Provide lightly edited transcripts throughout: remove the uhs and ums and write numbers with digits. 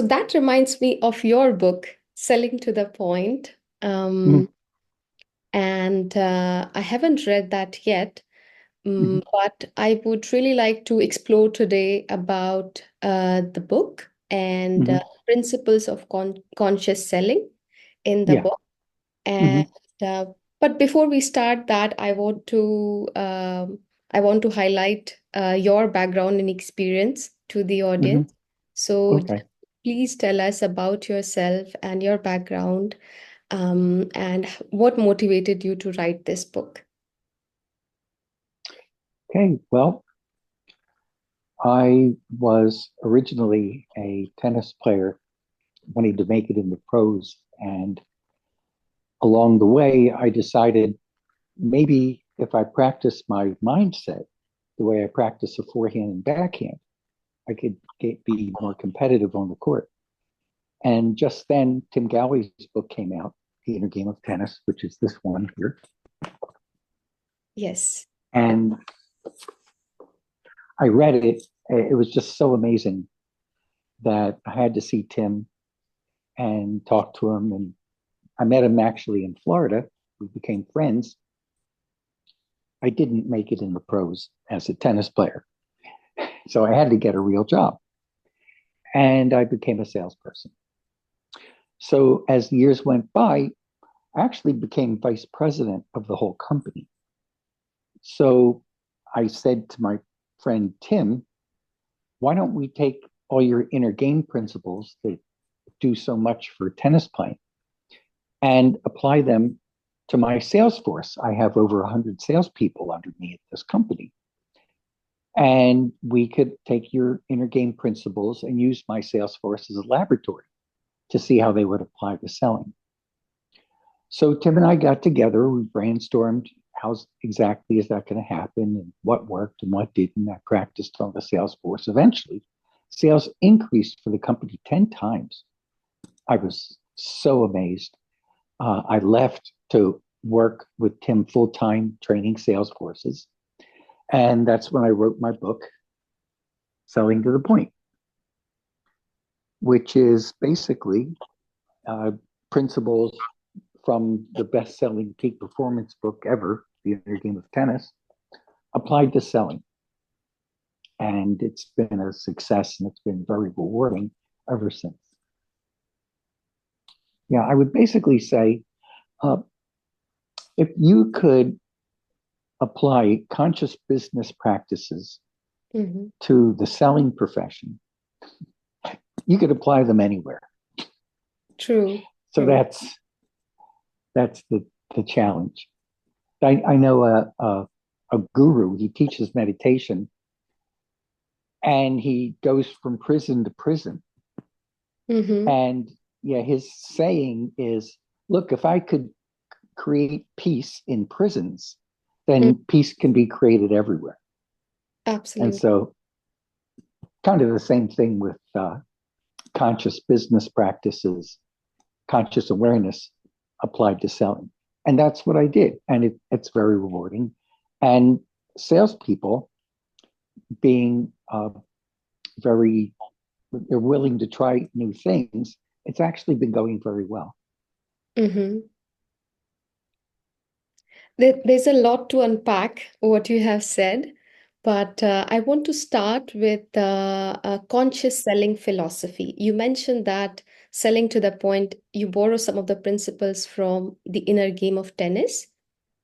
So that reminds me of your book, Selling to the Point. Mhm, Um, and I haven't read that yet, mhm, but I would really like to explore today about the book and mhm. principles of conscious selling in the Yeah. book. Mhm, And uh, but before we start that, I want to highlight your background and experience to the mhm. audience. So Okay. please tell us about yourself and your background, and what motivated you to write this book. Okay. Well, I was originally a tennis player, wanting to make it in the pros. And along the way, I decided maybe if I practice my mindset the way I practice a forehand and backhand, I could be more competitive on the court. And just then, Tim Gallwey's book came out, The Inner Game of Tennis, which is this one here. Yes. And I read it. It was just so amazing that I had to see Tim and talk to him. And I met him actually in Florida. We became friends. I didn't make it in the pros as a tennis player. So I had to get a real job. And I became a salesperson. So as years went by, I actually became vice president of the whole company. So I said to my friend Tim, why don't we take all your inner game principles that do so much for tennis playing and apply them to my sales force? I have over 100 salespeople under me at this company. And we could take your inner game principles and use my sales force as a laboratory to see how they would apply to selling. So Tim and I got together, we brainstormed how exactly is that going to happen and what worked and what didn't. I practiced on the sales force. Eventually, sales increased for the company 10 times. I was so amazed. I left to work with Tim full time training sales forces. And that's when I wrote my book, Selling to the Point, which is basically uh, principles from the best selling peak performance book ever, The Inner Game of Tennis, applied to selling. And it's been a success and it's been very rewarding ever since. Yeah, I would basically say uh, if you could apply conscious business practices Hmm. to the selling profession, you could apply them anywhere. True, So true. that's the challenge. I know a guru, he teaches meditation and he goes from prison to prison. Hmm. And yeah, his saying is, look, if I could create peace in prisons, then peace can be created everywhere. And Absolutely. so, kind of the same thing with conscious business practices, conscious awareness applied to selling. And that's what I did. And it's very rewarding. And salespeople being very, they're willing to try new things, it's actually been going very well. Hmm. There's a lot to unpack what you have said, but I want to start with a conscious selling philosophy. You mentioned that selling to the point, you borrow some of the principles from the inner game of tennis.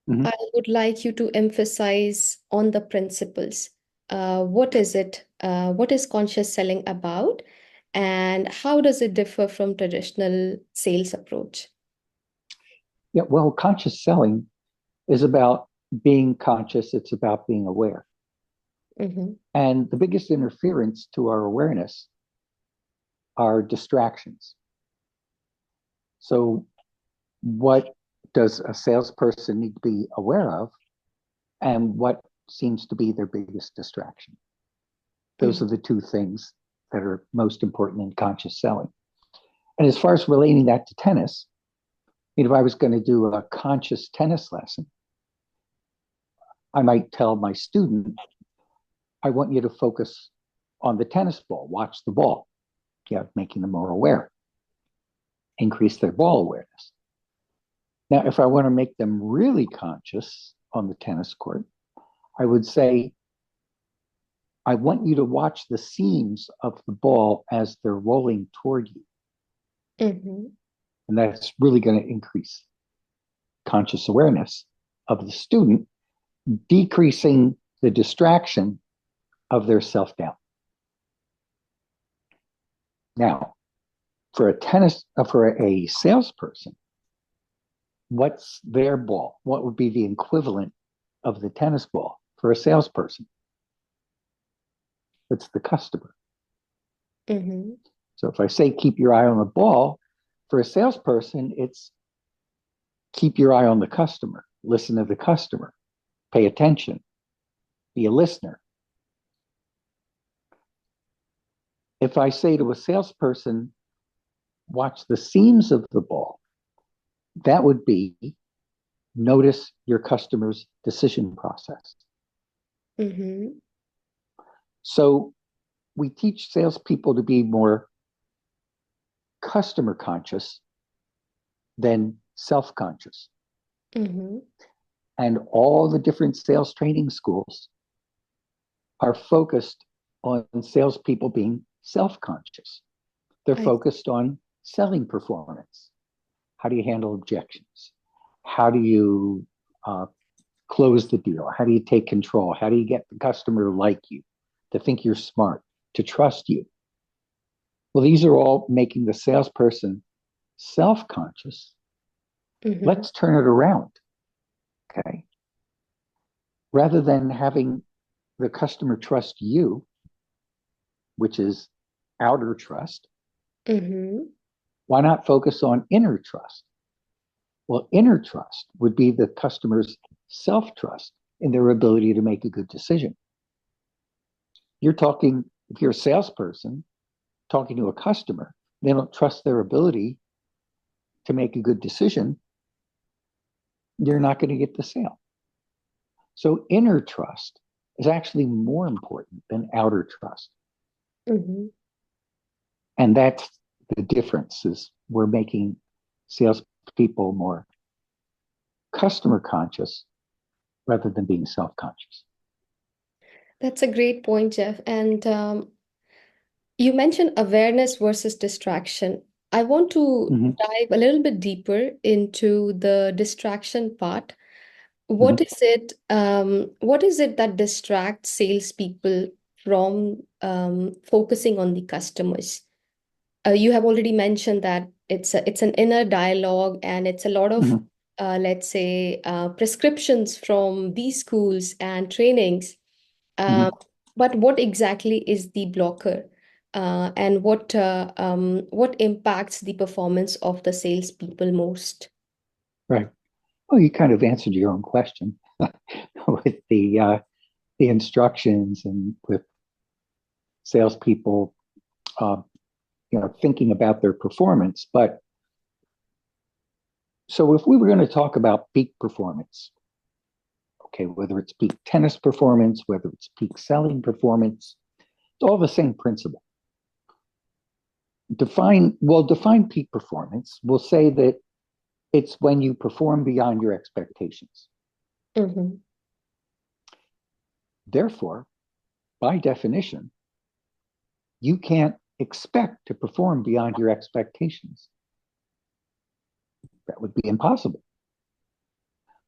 Mm-hmm. I would like you to emphasize on the principles. What is it? What is conscious selling about? And how does it differ from traditional sales approach? Yeah, well, conscious selling is about being conscious, it's about being aware. Hmm. And the biggest interference to our awareness are distractions. So, what does a salesperson need to be aware of, and what seems to be their biggest distraction? Those Hmm. are the two things that are most important in conscious selling. And as far as relating that to tennis, if I was going to do a conscious tennis lesson, I might tell my student, I want you to focus on the tennis ball, watch the ball. making them more aware, increase their ball awareness. Now, if I want to make them really conscious on the tennis court, I would say, I want you to watch the seams of the ball as they're rolling toward you. Mm-hmm. And that's really going to increase conscious awareness of the student, decreasing the distraction of their self-doubt. Now, for a salesperson, what's their ball? What would be the equivalent of the tennis ball for a salesperson? It's the customer. Mm-hmm. So if I say keep your eye on the ball, for a salesperson, it's keep your eye on the customer, listen to the customer, pay attention, be a listener. If I say to a salesperson, watch the seams of the ball, that would be notice your customer's decision process. Mm-hmm. So we teach salespeople to be more customer conscious than self conscious. Mm-hmm. And all the different sales training schools are focused on salespeople being self conscious. They're I focused on selling performance. How do you handle objections? How do you close the deal? How do you take control? How do you get the customer to like you, to think you're smart, to trust you? Well, these are all making the salesperson self conscious. Mm-hmm. Let's turn it around. Okay. Rather than having the customer trust you, which is outer trust, Mm-hmm. why not focus on inner trust? Well, inner trust would be the customer's self trust in their ability to make a good decision. If you're a salesperson talking to a customer, they don't trust their ability to make a good decision, you're not going to get the sale. So inner trust is actually more important than outer trust. Mm-hmm. And that's the difference is we're making salespeople more customer conscious rather than being self-conscious. That's a great point, Jeff. And you mentioned awareness versus distraction. I want to Mm-hmm, dive a little bit deeper into the distraction part. mm-hmm, What is it that distracts salespeople from focusing on the customers? You have already mentioned that it's an inner dialogue and it's a lot of mm-hmm, let's say prescriptions from these schools and trainings. mm-hmm. Um, but what exactly is the blocker, and what impacts the performance of the salespeople most? Right. Well, you kind of answered your own question with the instructions and with salespeople, uh, thinking about their performance. But so if we were going to talk about peak performance, okay, whether it's peak tennis performance, whether it's peak selling performance, it's all the same principle. Define peak performance. We'll say that it's when you perform beyond your expectations. Mm-hmm. Therefore, by definition, you can't expect to perform beyond your expectations. That would be impossible.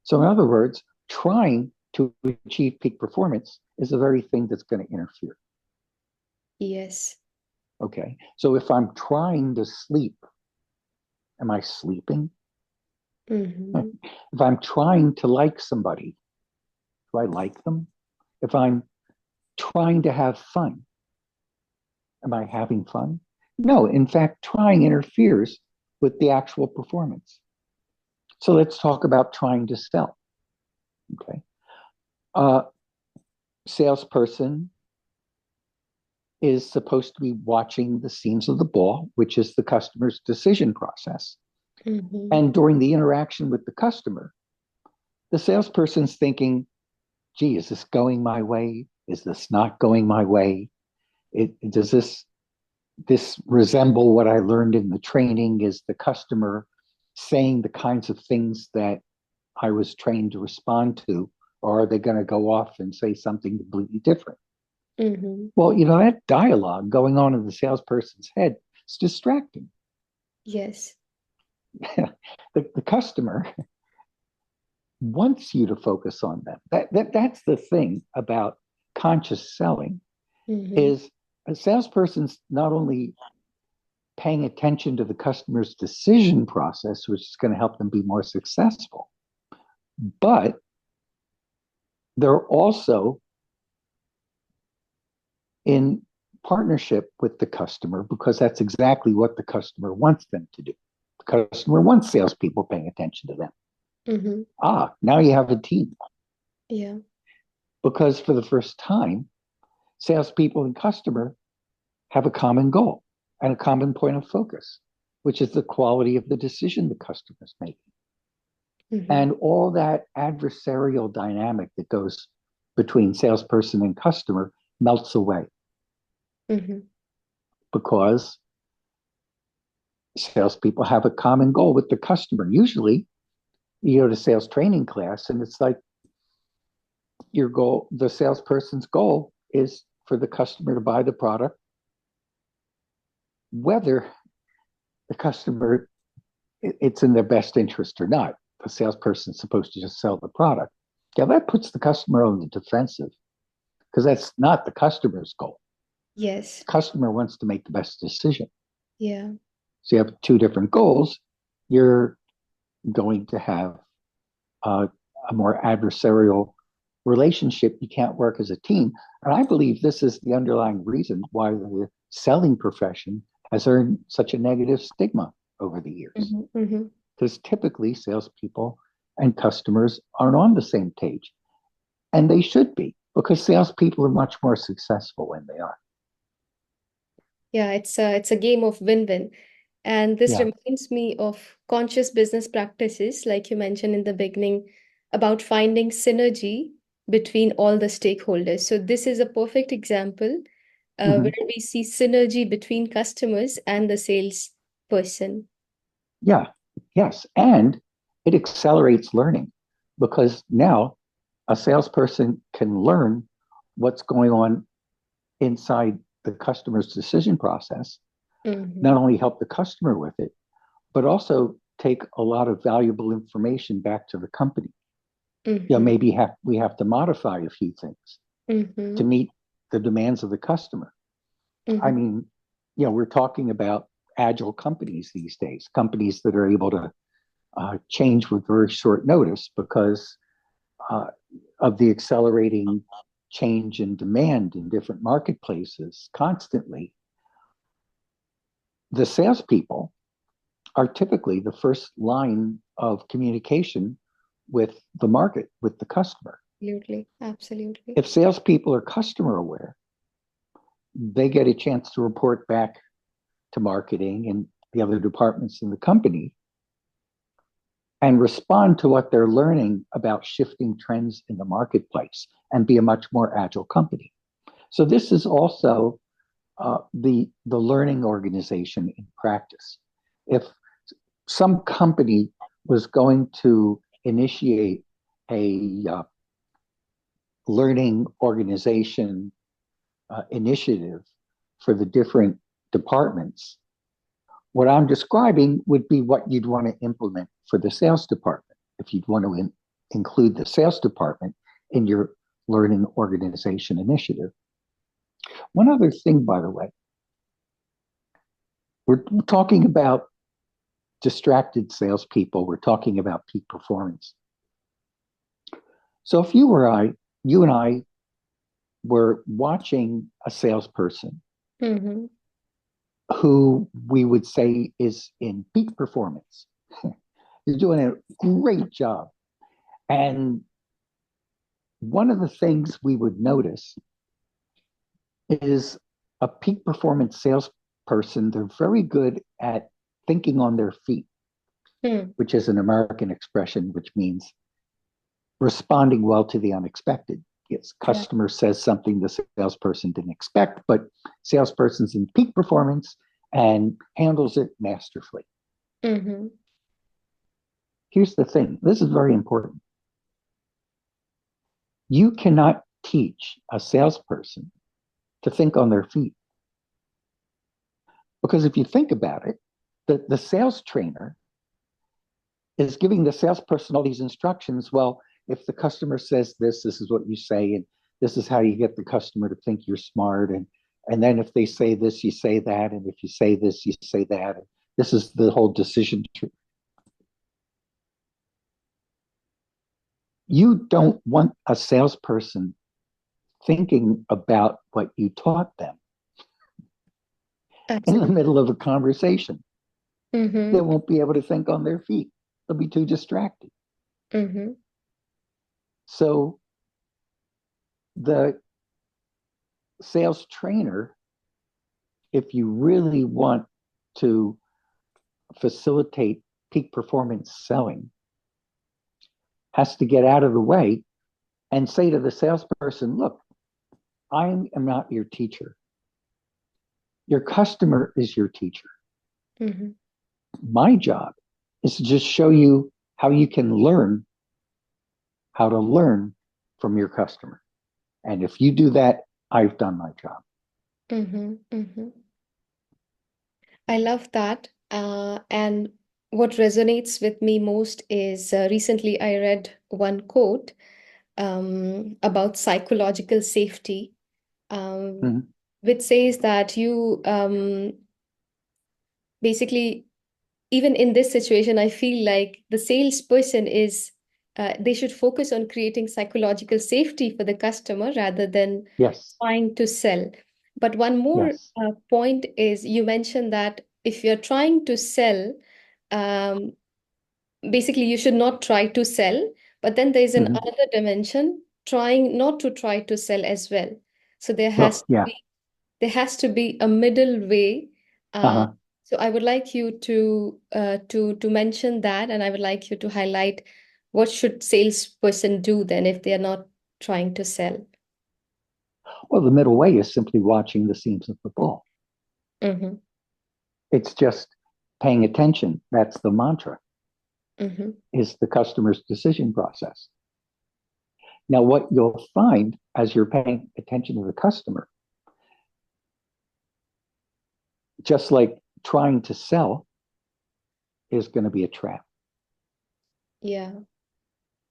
So, in other words, trying to achieve peak performance is the very thing that's going to interfere. Yes. Okay. So, if I'm trying to sleep, am I sleeping? Mm-hmm. If I'm trying to like somebody, do I like them? If I'm trying to have fun, am I having fun? No, in fact, trying interferes with the actual performance. So let's talk about trying to sell. Okay. Uh, Salesperson is supposed to be watching the seams of the ball, which is the customer's decision process. Mm-hmm. And during the interaction with the customer, the salesperson's thinking, gee, is this going my way? Is this not going my way? Does this this resemble what I learned in the training? Is the customer saying the kinds of things that I was trained to respond to, or are they going to go off and say something completely different? Mm-hmm. Well, that dialogue going on in the salesperson's head is distracting. Yes. The customer wants you to focus on them. That's the thing about conscious selling Mm-hmm. is a salesperson's not only paying attention to the customer's decision process, which is going to help them be more successful, but they're also in partnership with the customer because that's exactly what the customer wants them to do. The customer wants salespeople paying attention to them. Mm-hmm. Now you have a team Yeah. because for the first time, salespeople and customer have a common goal and a common point of focus, which is the quality of the decision the customer is making. Mm-hmm. And all that adversarial dynamic that goes between salesperson and customer melts away Mm-hmm. because salespeople have a common goal with the customer. Usually, you go to sales training class, and it's like your goal, the salesperson's goal is for the customer to buy the product, whether the customer it's in their best interest or not. The salesperson's supposed to just sell the product. Yeah, that puts the customer on the defensive because that's not the customer's goal. Yes. The customer wants to make the best decision. Yeah. So you have two different goals. You're going to have a more adversarial relationship. You can't work as a team. And I believe this is the underlying reason why the selling profession has earned such a negative stigma over the years. Mm-hmm. Mm-hmm. Because typically salespeople and customers aren't on the same page. And they should be, because salespeople are much more successful when they are. Yeah, it's a game of win-win. And this Yeah. reminds me of conscious business practices, like you mentioned in the beginning, about finding synergy between all the stakeholders. So this is a perfect example where Mm-hmm. we see synergy between customers and the sales person. Yeah. Yes. And it accelerates learning because now a salesperson can learn what's going on inside the customer's decision process, not Mm-hmm. only help the customer with it, but also take a lot of valuable information back to the company. Mm-hmm. Maybe we have to modify a few things to Mm-hmm. meet the demands of the customer. I Mm-hmm. mean, we're talking about agile companies these days, companies that are able to change with very short notice because uh, of the accelerating change in demand in different marketplaces constantly. The salespeople are typically the first line of communication with the market, with the customer. Absolutely. Absolutely. If salespeople are customer aware, they get a chance to report back to marketing and the other departments in the company and respond to what they're learning about shifting trends in the marketplace and be a much more agile company. So this is also the learning organization in practice. If some company was going to initiate a learning organization initiative for the different departments, what I'm describing would be what you'd want to implement for the sales department if you'd want to include the sales department in your learning organization initiative. One other thing, by the way, we're talking about distracted salespeople. We're talking about peak performance. So if you and I were watching a salesperson Mm-hmm. who we would say is in peak performance, you're doing a great job. And one of the things we would notice is a peak performance salesperson, they're very good at thinking on their feet, Mm. which is an American expression, which means responding well to the unexpected. Yes, Right. customer says something the salesperson didn't expect, but salesperson's in peak performance and handles it masterfully. Mm-hmm. Here's the thing, this is very important. You cannot teach a salesperson to think on their feet. Because if you think about it, the sales trainer is giving the salesperson all these instructions. Well, if the customer says this is what you say, and this is how you get the customer to think you're smart, and then if they say this, you say that, and if you say this, you say that. And this is the whole decision tree. You don't want a salesperson thinking about what you taught them in the Absolutely. middle of a conversation. They Mm-hmm. won't be able to think on their feet. They'll be too distracted. Mm-hmm. So the sales trainer, if you really want to facilitate peak performance selling, has to get out of the way and say to the salesperson, look, I am not your teacher. Your customer is your teacher. Mm-hmm. My job is to just show you how you can learn how to learn from your customer. And if you do that, I've done my job. Mm-hmm. Mm-hmm. I love that. And what resonates with me most is recently I read one quote about psychological safety, um, Mm-hmm. which says that you basically, even in this situation, I feel like the salesperson is, they should focus on creating psychological safety for the customer rather than Yes, trying to sell. But one more yes. point is you mentioned that if you're trying to sell, um, basically you should not try to sell, but then there's an Mm-hmm. other dimension, trying not to try to sell as well. So Oh, yeah. there has to be a middle way. Uh, Uh-huh. so I would like you to mention that, and I would like you to highlight what should salesperson do then if they are not trying to sell. Well, the middle way is simply watching the seams of the ball. Mm-hmm. It's just paying attention. That's the mantra, Mm-hmm. is the customer's decision process. Now, what you'll find as you're paying attention to the customer, just like trying to sell is going to be a trap. Yeah.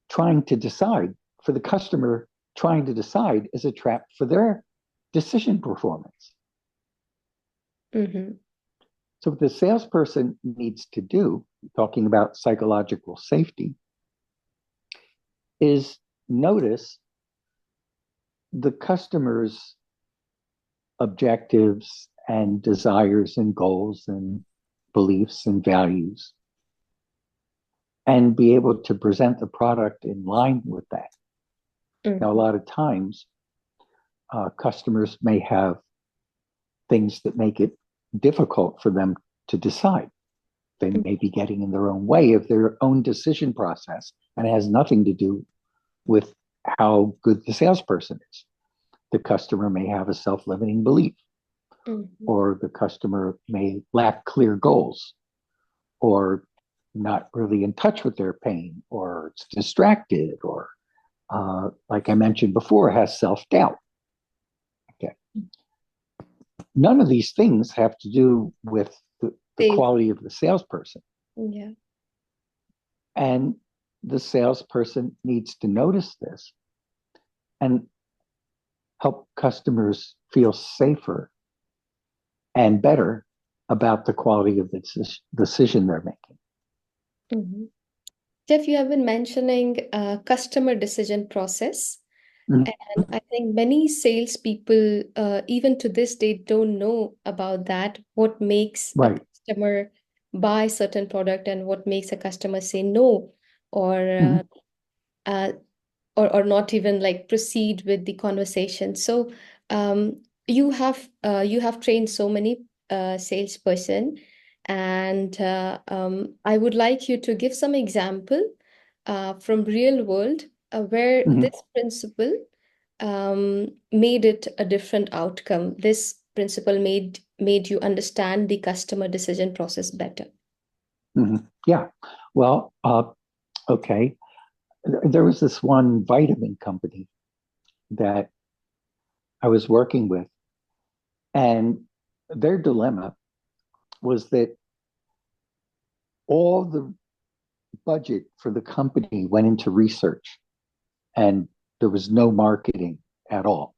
Trying to decide for the customer, trying to decide is a trap for their decision performance. Mm-hmm. So, what the salesperson needs to do, talking about psychological safety, is notice the customer's objectives and desires and goals and beliefs and values and be able to present the product in line with that. Now, a Mm-hmm. lot of times, customers may have things that make it difficult for them to decide. They may be getting in their own way of their own decision process, and it has nothing to do with how good the salesperson is. The customer may have a self limiting belief, Mm-hmm. or the customer may lack clear goals, or not really in touch with their pain, or it's distracted, or like I mentioned before, has self doubt. Okay. None of these things have to do with the Sales. quality of the salesperson. Yeah. And the salesperson needs to notice this and help customers feel safer and better about the quality of the decision they're making. Mm-hmm. Jeff, you have been mentioning customer decision process. Mm-hmm. And I think many salespeople, even to this day, don't know about that. What makes a Right. customer buy certain product and what makes a customer say no, or Mm-hmm. uh, or not even like proceed with the conversation. So you have trained so many salesperson, and I would like you to give some example from real world where Mm-hmm. this principle made it a different outcome? This principle made you understand the customer decision process better. Yeah. Well, okay. There was this one vitamin company that I was working with, and their dilemma was that all the budget for the company went into research and there was no marketing at all.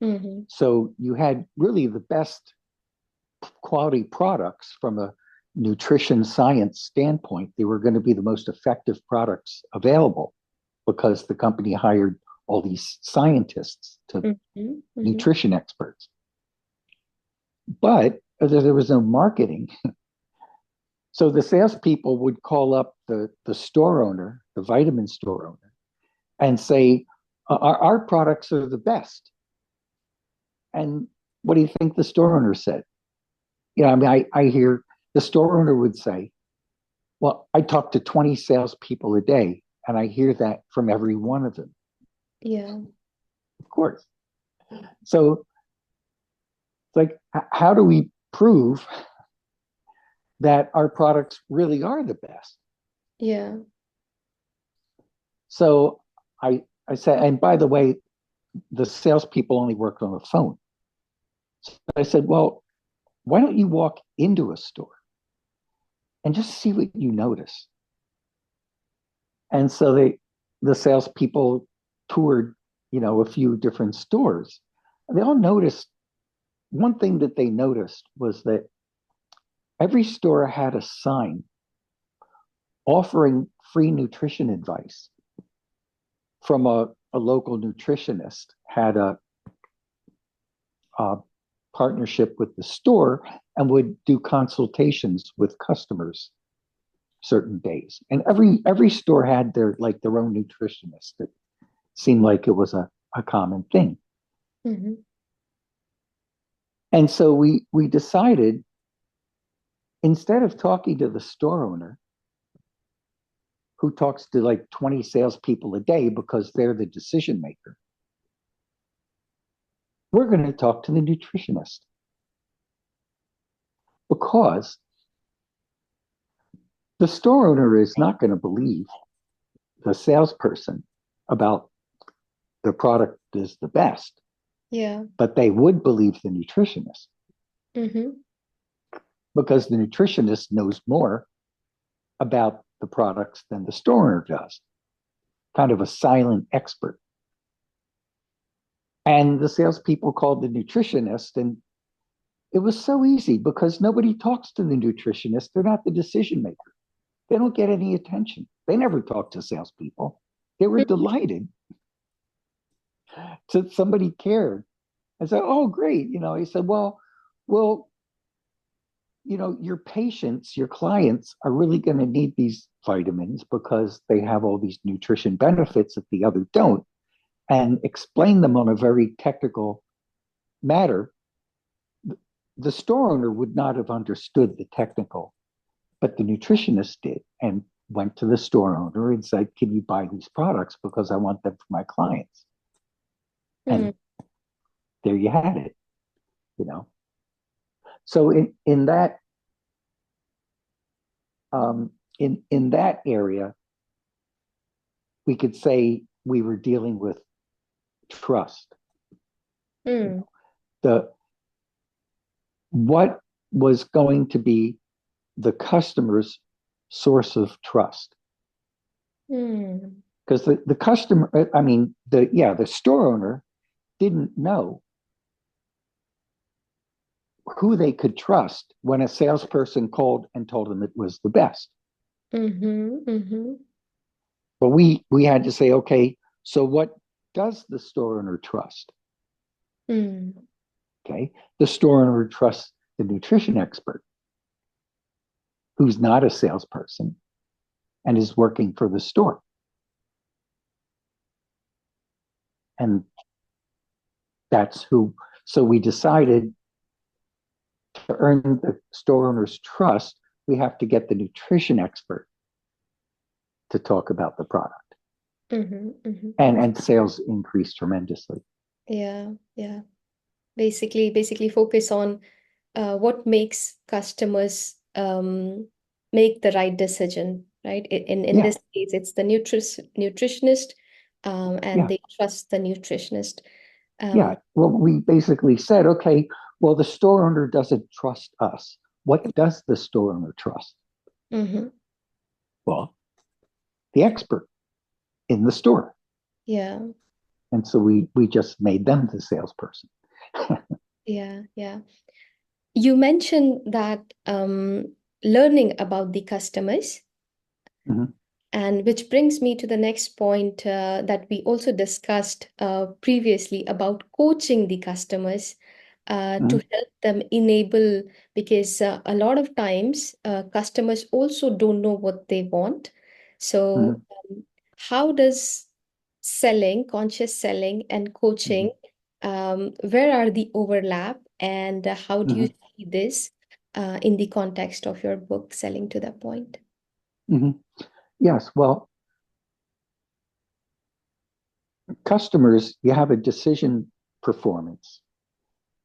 Mm-hmm. So you had really the best quality products from a nutrition science standpoint. They were going to be the most effective products available because the company hired all these scientists to Mm-hmm. Mm-hmm. nutrition experts. But there was no marketing. So the salespeople would call up the store owner, the vitamin store owner, and say, our products are the best. And what do you think the store owner said? I mean, I hear the store owner would say, well, I talk to 20 salespeople a day, and I hear that from every one of them. Yeah. Of course. So it's like, how do we prove that our products really are the best? Yeah. So I said, and by the way, the salespeople only worked on the phone. So I said, well, why don't you walk into a store and just see what you notice? And so the salespeople toured, a few different stores. They all noticed one thing that they noticed was that every store had a sign offering free nutrition advice from a local nutritionist, had a partnership with the store and would do consultations with customers certain days. And every store had their own nutritionist. It seemed like it was a common thing. Mm-hmm. And so we decided, instead of talking to the store owner, who talks to like 20 salespeople a day because they're the decision maker, we're going to talk to the nutritionist, because the store owner is not going to believe the salesperson about the product is the best, Yeah. but they would believe the nutritionist Mm-hmm. because the nutritionist knows more about the products than the store owner does, kind of a silent expert. And the salespeople called the nutritionist, and it was so easy because nobody talks to the nutritionist. They're not the decision maker. They don't get any attention. They never talk to salespeople. They were delighted that somebody cared. I said, "Oh, great!" He said, "Well, your patients, your clients are really going to need these vitamins because they have all these nutrition benefits that the other don't, and explain them on a very technical matter. The store owner would not have understood the technical, but the nutritionist did, and went to the store owner and said, can you buy these products because I want them for my clients?" Mm-hmm. And there you had it, you know. So in that in that area, we could say we were dealing with trust. You Mm. know, the what was going to be the customer's source of trust, Mm. because the customer, I mean, the store owner didn't know who they could trust when a salesperson called and told them it was the best. Mm-hmm. Mm-hmm. But we had to say, okay, so what does the store owner trust? Mm. Okay, the store owner trusts the nutrition expert, who's not a salesperson and is working for the store. And that's who. So we decided, to earn the store owner's trust, we have to get the nutrition expert to talk about the product. Mm-hmm. Mm-hmm. And sales increased tremendously. Yeah, yeah. Basically focus on what makes customers make the right decision, right? In Yeah, this case, it's the nutritionist, and yeah, they trust the nutritionist. yeah. Um, Well, we basically said, okay, well, the store owner doesn't trust us. What does the store owner trust? mhm. Well, the expert in the store. Yeah, And so we just made them the salesperson. yeah, yeah. You mentioned that learning about the customers. Mhm, And which brings me to the next point that we also discussed previously about coaching the customers to mhm, help them enable, because a lot of times customers also don't know what they want. So, mhm, how does conscious selling, and coaching, mhm, where are the overlap, and how do you mhm, see this in the context of your book, Selling to the Point? mhm. Yes, well, customers, you have a decision performance.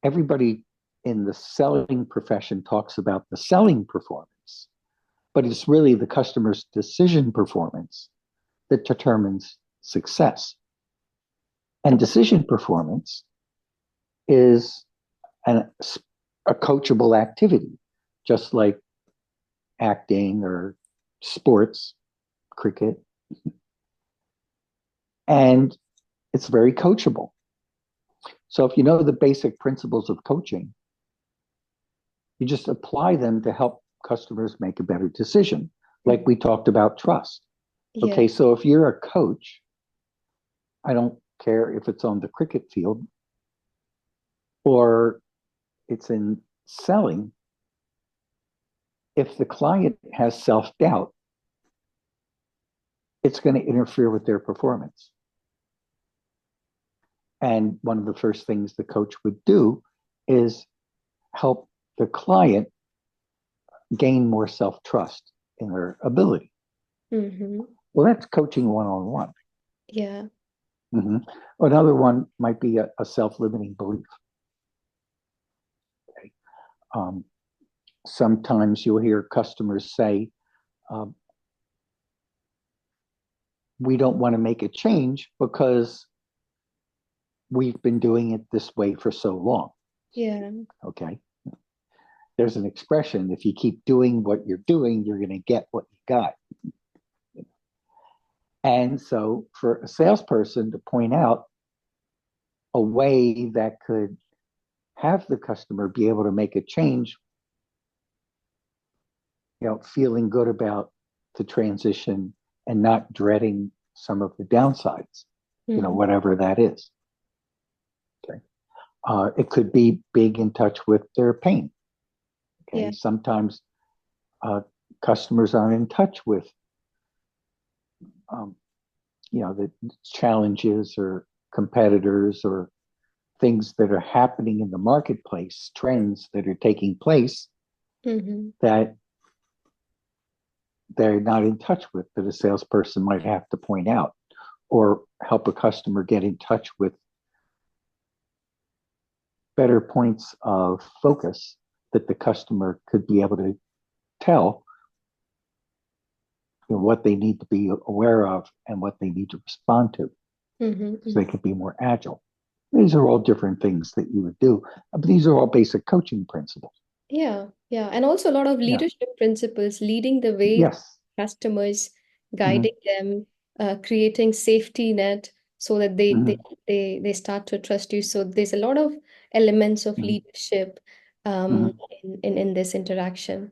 Everybody in the selling profession talks about the selling performance, but it's really the customer's decision performance that determines success. And decision performance is an, a coachable activity, just like acting or sports, cricket, and it's very coachable. So if you know the basic principles of coaching, you just apply them to help customers make a better decision. Like Mhm. we talked about trust. Yeah. Okay, so if you're a coach, I don't care if it's on the cricket field or it's in selling. If the client has self doubt, it's going to interfere with their performance. And one of the first things the coach would do is help the client gain more self trust in their ability. Mm-hmm. Well, that's coaching one on one. Yeah. Another one might be a self limiting belief. Okay? Um, Sometimes you'll hear customers say, um, we don't want to make a change because we've been doing it this way for so long. Yeah. Okay. There's an expression, if you keep doing what you're doing, you're going to get what you got. And so for a salesperson to point out a way that could have the customer be able to make a change, feeling good about the transition and not dreading some of the downsides, Mm-hmm. whatever that is. Okay. It could be being in touch with their pain. Yeah. Okay. Sometimes uh, customers aren't in touch with, um, the challenges or competitors or things that are happening in the marketplace, trends that are taking place Mm-hmm. that they're not in touch with, that a salesperson might have to point out or help a customer get in touch with better points of focus that the customer could be able to tell what they need to be aware of and what they need to respond to Mm-hmm. so they Mm-hmm. can be more agile. These are all different things that you would do, but these are all basic coaching principles. Yeah. Yeah. And also a lot of Yeah. leadership principles, leading the way to Yes. customers, Mm-hmm. guiding them, creating safety net so that they they Mm-hmm. they they start to trust you. So there's a lot of elements of Mm-hmm. leadership Mm-hmm. in this interaction.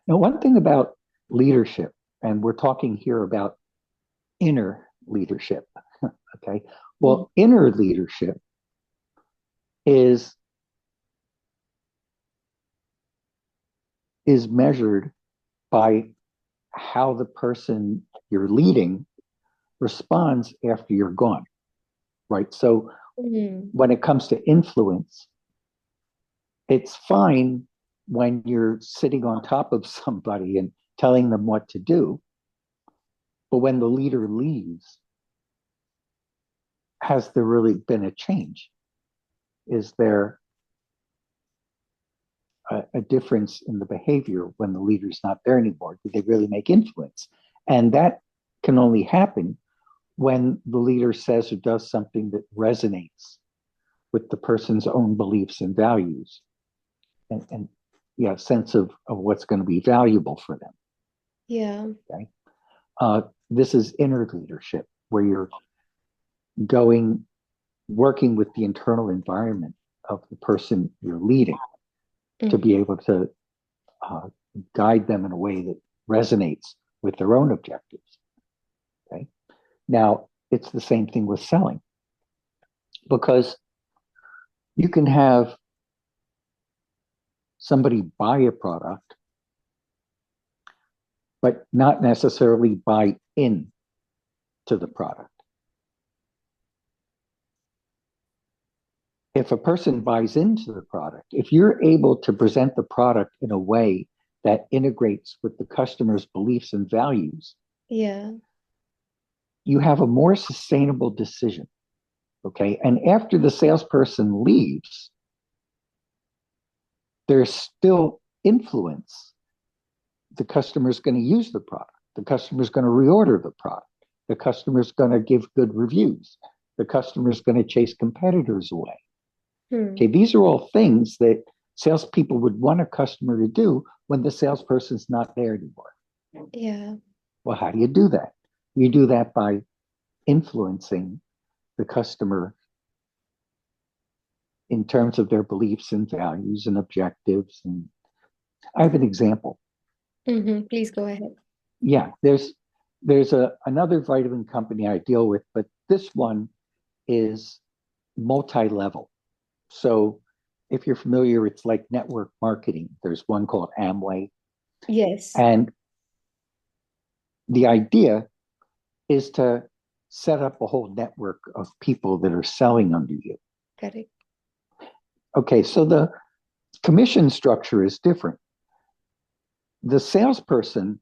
Now, one thing about leadership, and we're talking here about inner leadership. Okay. Mm-hmm. Well, inner leadership is is measured by how the person you're leading responds after you're gone, right? So Mm-hmm. when it comes to influence, it's fine when you're sitting on top of somebody and telling them what to do, but when the leader leaves, has there really been a change? Is there a difference in the behavior when the leader's not there anymore? Do they really make influence? And that can only happen when the leader says or does something that resonates with the person's own beliefs and values and yeah, sense of what's going to be valuable for them. Yeah. Okay. This is inner leadership where you're going, working with the internal environment of the person you're leading to be Mhm. able to uh, guide them in a way that resonates with their own objectives. Okay. Now, it's the same thing with selling because you can have somebody buy a product, but not necessarily buy in to the product. If a person buys into the product, if you're able to present the product in a way that integrates with the customer's beliefs and values, Yeah. you have a more sustainable decision. Okay. And after the salesperson leaves, there's still influence. The customer's going to use the product. The customer's going to reorder the product. The customer's going to give good reviews. The customer's going to chase competitors away. Okay, Hmm. these are all things that salespeople would want a customer to do when the salesperson's not there anymore. Yeah. Well, how do you do that? You do that by influencing the customer in terms of their beliefs and values and objectives. And I have an example. Please go ahead. Yeah, there's another vitamin company I deal with, but this one is multi-level. So if you're familiar, it's like network marketing. There's one called Amway. Yes. And the idea is to set up a whole network of people that are selling under you. Correct. Okay, so the commission structure is different. The salesperson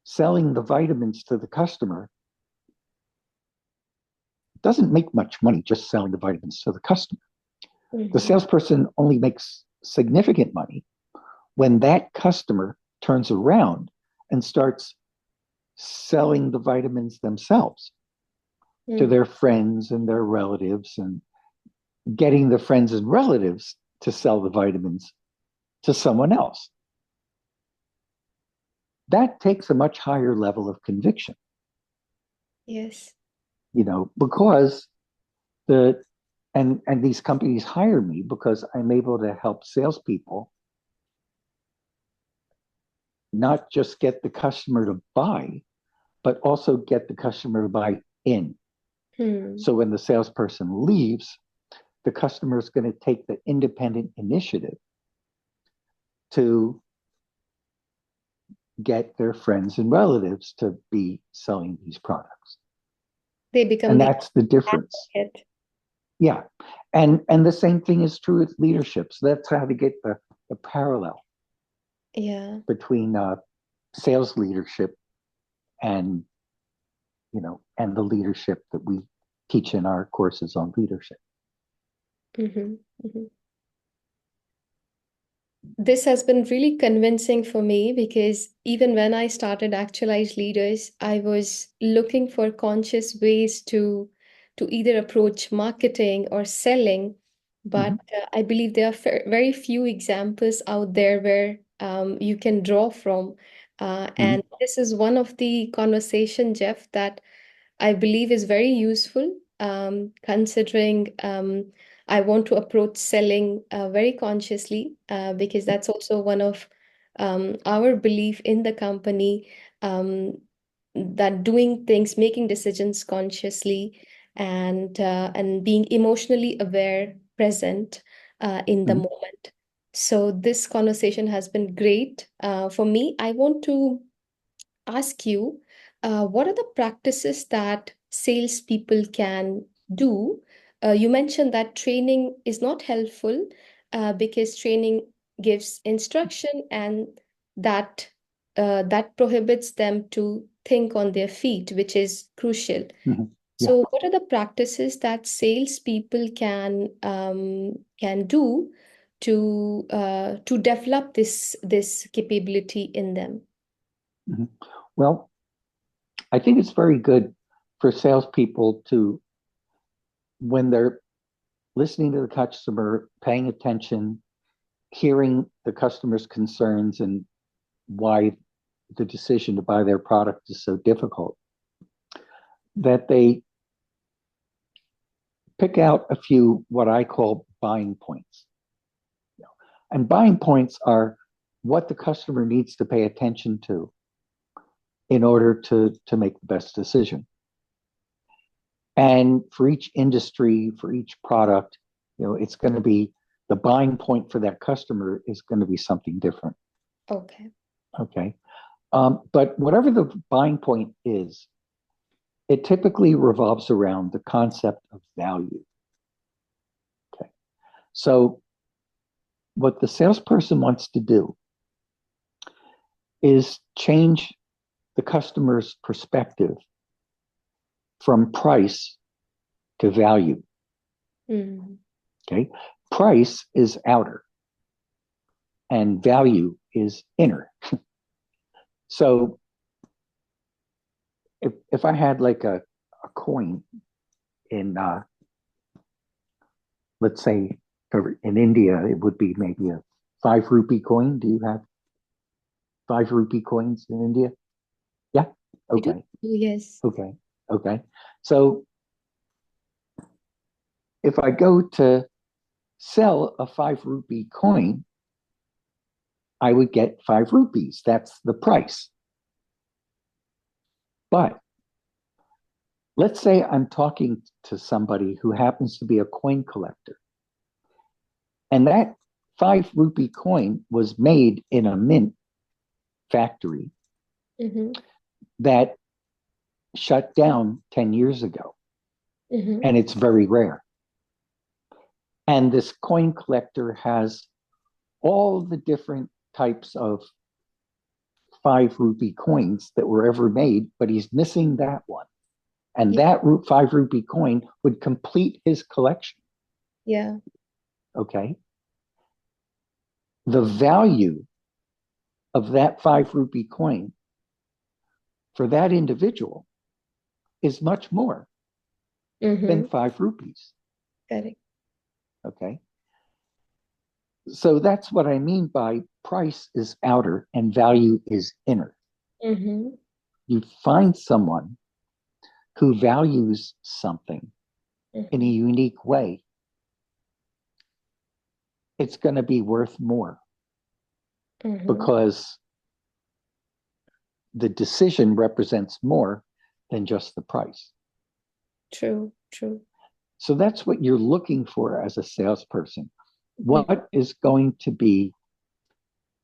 selling the vitamins to the customer doesn't make much money just selling the vitamins to the customer. The Hmm. salesperson only makes significant money when that customer turns around and starts selling the vitamins themselves to Hmm. their friends and their relatives and getting the friends and relatives to sell the vitamins to someone else. That takes a much higher level of conviction, Yes. because the and these companies hire me because I'm able to help salespeople not just get the customer to buy, but also get the customer to buy in. Hmm. So when the salesperson leaves, the customer is going to take the independent initiative to get their friends and relatives to be selling these products. They become And the that's the difference. advocate. Yeah. And the same thing is true with leadership. So that's how to get the parallel Yeah. between sales leadership and and the leadership that we teach in our courses on leadership. Hmm. Hmm. This has been really convincing for me because even when I started Actualized Leaders, I was looking for conscious ways to either approach marketing or selling. But Mm-hmm. I believe there are very few examples out there where you can draw from. Mm-hmm. And this is one of the conversation, Jeff, that I believe is very useful, considering I want to approach selling very consciously, because that's also one of our belief in the company, that doing things, making decisions consciously, and being emotionally aware, present in the Mm-hmm. moment. So this conversation has been great for me. I want to ask you, what are the practices that salespeople can do? You mentioned that training is not helpful because training gives instruction, and that that prohibits them to think on their feet, which is crucial. Mm-hmm. Yeah. So, what are the practices that salespeople can do to develop this capability in them? Mhm. Well, I think it's very good for salespeople to, when they're listening to the customer, paying attention, hearing the customer's concerns and why the decision to buy their product is so difficult, that they pick out a few what I call buying points. And buying points are what the customer needs to pay attention to in order to make the best decision. And for each industry, for each product, it's going to be the buying point for that customer is going to be something different. Okay. Okay. But whatever the buying point is, it typically revolves around the concept of value. Okay. So what the salesperson wants to do is change the customer's perspective from price to value. Mm. Okay. Price is outer and value is inner. So if I had like a coin in, let's say, in India, it would be maybe a 5 rupee coin. Do you have 5 rupee coins in India? Yeah. We do? Okay. Yes. Okay. Okay. So if I go to sell a 5 rupee coin, I would get 5 rupees. That's the price. But let's say I'm talking to somebody who happens to be a coin collector, and that 5 rupee coin was made in a mint factory Mm-hmm. that shut down 10 years ago, Mm-hmm. and it's very rare. And this coin collector has all the different types of 5 rupee coins that were ever made, but he's missing that one. And Yeah. that 5 rupee coin would complete his collection. Yeah. Okay. The value of that 5 rupee coin for that individual is much more than Mm-hmm. 5 rupees. Correct. Okay. So that's what I mean by price is outer and value is inner. Mm-hmm. You find someone who values something in a Mm-hmm. unique way, it's going to be worth more Mm-hmm. because the decision represents more than just the price. True. True. So that's what you're looking for as a salesperson. Mm-hmm. What is going to be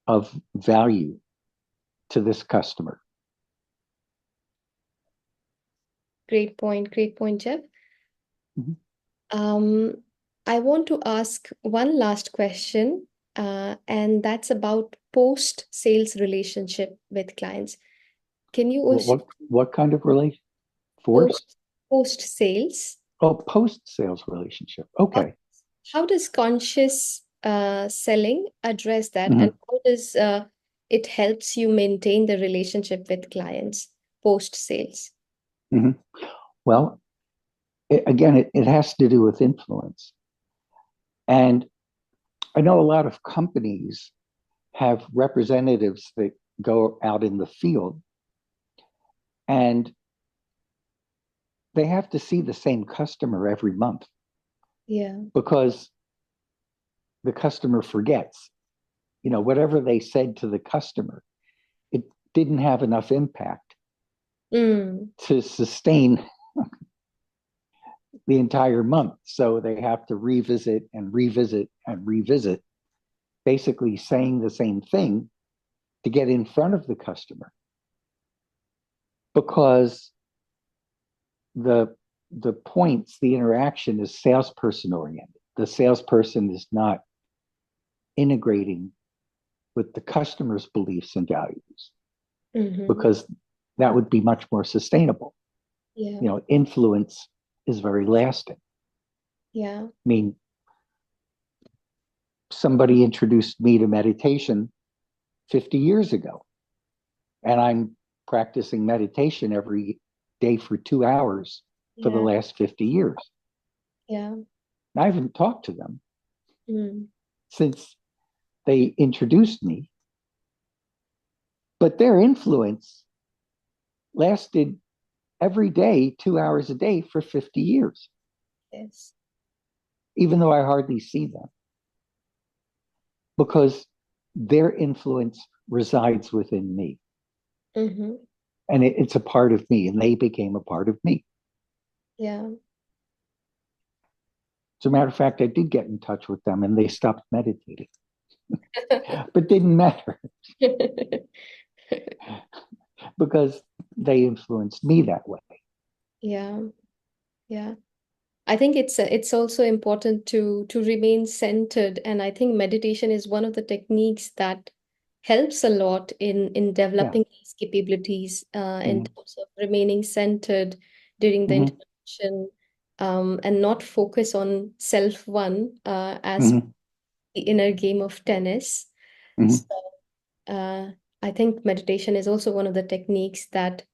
of value to this customer? Great point. Great point, Jeff. Mhm. Um, I want to ask one last question, and that's about post-sales relationship with clients. Can you What, also what, what kind of relation? Force? post-sales? Oh, post sales relationship. How, Okay. how does conscious selling address that, and Mhm. how does it helps you maintain the relationship with clients post-sales? Mhm. Well, again, it has to do with influence. And I know a lot of companies have representatives that go out in the field and they have to see the same customer every month Yeah. because the customer forgets. Whatever they said to the customer, it didn't have enough impact Mm. to sustain the entire month. So they have to revisit and revisit and revisit, basically saying the same thing to get in front of the customer because the the points, the interaction is salesperson oriented. The salesperson is not integrating with the customer's beliefs and values Mm-hmm. because that would be much more sustainable. Yeah. Influence is very lasting. Yeah. I mean, somebody introduced me to meditation 50 years ago, and I'm practicing meditation every day for 2 hours for the Yeah. last 50 years. Yeah. I haven't talked to them Mm. since they introduced me, but their influence lasted every day, 2 hours a day for 50 years, Yes. even though I hardly see them, because their influence resides within me. Mm-hmm. And it's a part of me, and they became a part of me. Yeah. As a matter of fact, I did get in touch with them and they stopped meditating, but didn't matter because they influenced me that way. Yeah. Yeah. I think it's also important to remain centered, and I think meditation is one of the techniques that helps a lot in Yeah. developing these capabilities in Mm-hmm. terms of remaining centered during the Mm-hmm. interaction, and not focus on self one as Mm-hmm. the inner game of tennis. Mm-hmm. So uh, I think meditation is also one of the techniques that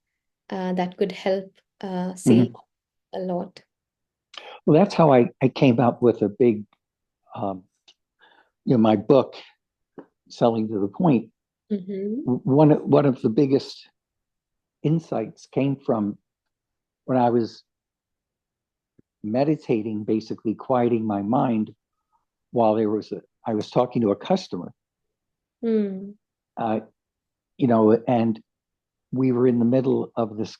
could help save Mm-hmm. a lot. Well, that's how I came up with a big, um, my book, Selling to the Point. Mm-hmm. One of the biggest insights came from when I was meditating, basically quieting my mind while I was talking to a customer, Mm. uh, and we were in the middle of this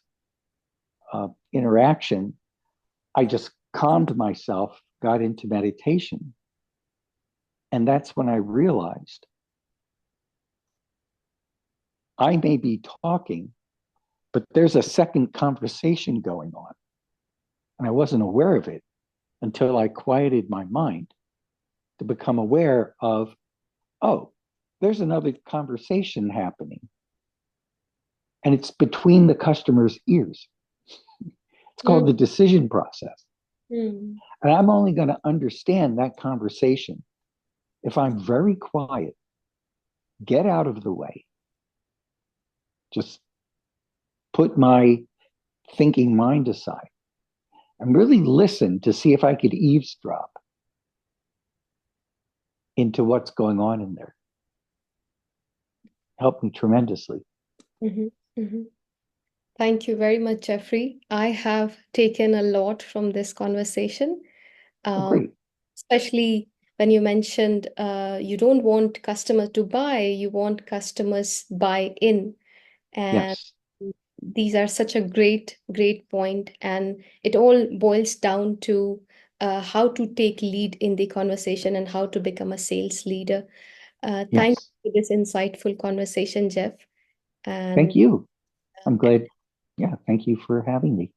interaction. I just calmed myself, got into meditation, and that's when I realized I may be talking, but there's a second conversation going on, and I wasn't aware of it until I quieted my mind to become aware of, oh, there's another conversation happening, and it's between the customer's ears. It's called Mm. the decision process. Mm. And I'm only going to understand that conversation if I'm very quiet, get out of the way, just put my thinking mind aside and really listen to see if I could eavesdrop into what's going on in there. Helped me tremendously. Mhm, mhm. Thank you very much, Jeffrey. I have taken a lot from this conversation, Oh, um, great. especially when you mentioned you don't want customers to buy, you want customers buy in. And Yes. these are such a great point. And it all boils down to how to take lead in the conversation and how to become a sales leader. Thank Yes. you for this insightful conversation, Jeff. Thank And you. I'm glad. Yeah. Thank you for having me.